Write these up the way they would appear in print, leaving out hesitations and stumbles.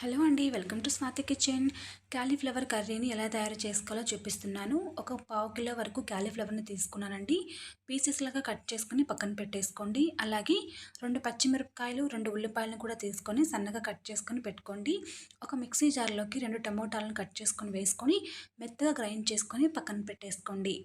Hello అండి, welcome to Swathi kitchen. Cauliflower కర్రీని ఎలా తయారు చేసుకోవాలో చూపిస్తున్నాను. ఒక పావు కిలో వరకు క్యాలీఫ్లవర్ని తీసుకున్నానండి. పీసెస్ లాగా కట్ చేసుకుని పక్కన పెట్టేసుకోండి. అలాగే 2 పచ్చిమిరపకాయలు, 2 ఉల్లిపాయలను కూడా తీసుకొని సన్నగా కట్ చేసుకొని పెట్టుకోండి. ఒక మిక్సీ జార్లోకి 2 టమోటాలను కట్ చేసుకొని వేసుకొని మెత్తగా గ్రైండ్ చేసుకొని పక్కన పెట్టేసుకోండి.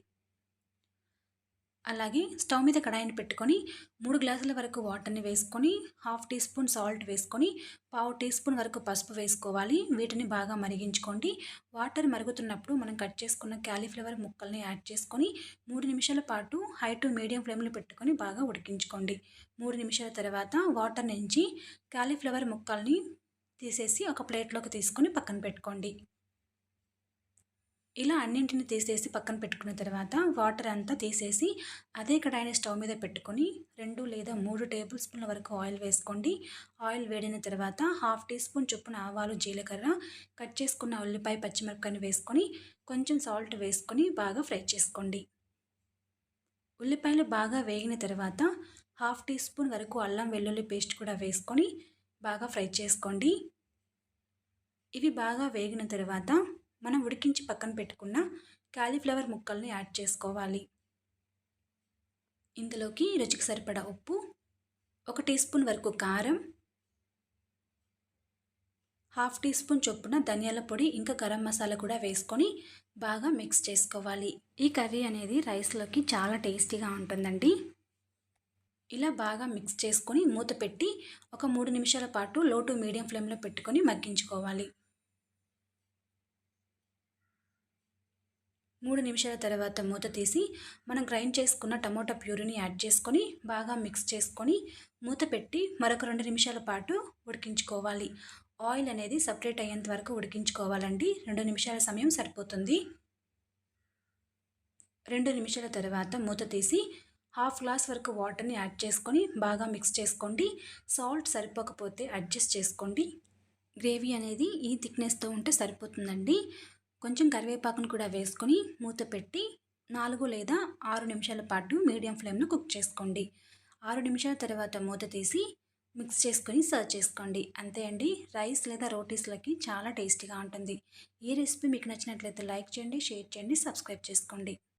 అలాగే స్టవ్ మీద కడాయిని పెట్టుకొని 3 గ్లాసుల వరకు వాటర్ని వేసుకొని హాఫ్ టీ స్పూన్ సాల్ట్ వేసుకొని పావు టీ స్పూన్ వరకు పసుపు వేసుకోవాలి. వీటిని బాగా మరిగించుకోండి. వాటర్ మరుగుతున్నప్పుడు మనం కట్ చేసుకున్న క్యాలీఫ్లవర్ ముక్కల్ని యాడ్ చేసుకొని 3 నిమిషాల పాటు హై టు మీడియం ఫ్లేమ్లో పెట్టుకొని బాగా ఉడికించుకోండి. 3 నిమిషాల తర్వాత వాటర్ నుంచి క్యాలీఫ్లవర్ ముక్కల్ని తీసేసి ఒక ప్లేట్లోకి తీసుకొని పక్కన పెట్టుకోండి. ఇలా అన్నింటిని తీసేసి పక్కన పెట్టుకున్న తర్వాత వాటర్ అంతా తీసేసి అదే కడాయిని స్టవ్ మీద పెట్టుకొని 2 లేదా 3 టేబుల్ స్పూన్ల వరకు ఆయిల్ వేసుకోండి. ఆయిల్ వేడిన తర్వాత హాఫ్ టీ స్పూన్ చొప్పున ఆవాలు, జీలకర్ర, కట్ చేసుకున్న ఉల్లిపాయ, పచ్చిమిరపకాయని వేసుకొని కొంచెం సాల్ట్ వేసుకొని బాగా ఫ్రై చేసుకోండి. ఉల్లిపాయలు బాగా వేగిన తర్వాత హాఫ్ టీ స్పూన్ వరకు అల్లం వెల్లుల్లి పేస్ట్ కూడా వేసుకొని బాగా ఫ్రై చేసుకోండి. ఇవి బాగా వేగిన తర్వాత మనం ఉడికించి పక్కన పెట్టుకున్న కాలీఫ్లవర్ ముక్కల్ని యాడ్ చేసుకోవాలి. ఇందులోకి రుచికి సరిపడా ఉప్పు, 1 టీ స్పూన్ వరకు కారం, హాఫ్ టీ స్పూన్ చొప్పున ధనియాల పొడి, ఇంకా గరం మసాలా కూడా వేసుకొని బాగా మిక్స్ చేసుకోవాలి. ఈ కర్రీ అనేది రైస్లోకి చాలా టేస్టీగా ఉంటుందండి. ఇలా బాగా మిక్స్ చేసుకొని మూత పెట్టి ఒక 3 నిమిషాల పాటు లో టు మీడియం ఫ్లేమ్లో పెట్టుకొని మగ్గించుకోవాలి. 3 నిమిషాల తర్వాత మూత తీసి మనం గ్రైండ్ చేసుకున్న టమోటా ప్యూరీని యాడ్ చేసుకొని బాగా మిక్స్ చేసుకొని మూత పెట్టి మరొక 2 నిమిషాల పాటు ఉడికించుకోవాలి. ఆయిల్ అనేది సపరేట్ అయ్యేంత వరకు ఉడికించుకోవాలండి. 2 నిమిషాల సమయం సరిపోతుంది. 2 నిమిషాల తర్వాత మూత తీసి హాఫ్ గ్లాస్ వరకు వాటర్ని యాడ్ చేసుకొని బాగా మిక్స్ చేసుకోండి. సాల్ట్ సరిపోకపోతే అడ్జస్ట్ చేసుకోండి. గ్రేవీ అనేది ఈ థిక్నెస్తో ఉంటే సరిపోతుందండి. కొంచెం కరివేపాకును కూడా వేసుకొని మూత పెట్టి 4 లేదా 6 నిమిషాల పాటు మీడియం ఫ్లేమ్లో కుక్ చేసుకోండి. 6 నిమిషాల తర్వాత మూత తీసి మిక్స్ చేసుకొని సర్వ్ చేసుకోండి. అంతే అండి. రైస్ లేదా రోటీస్లకి చాలా టేస్టీగా ఉంటుంది. ఈ రెసిపీ మీకు నచ్చినట్లయితే లైక్ చేయండి, షేర్ చేయండి, సబ్స్క్రైబ్ చేసుకోండి.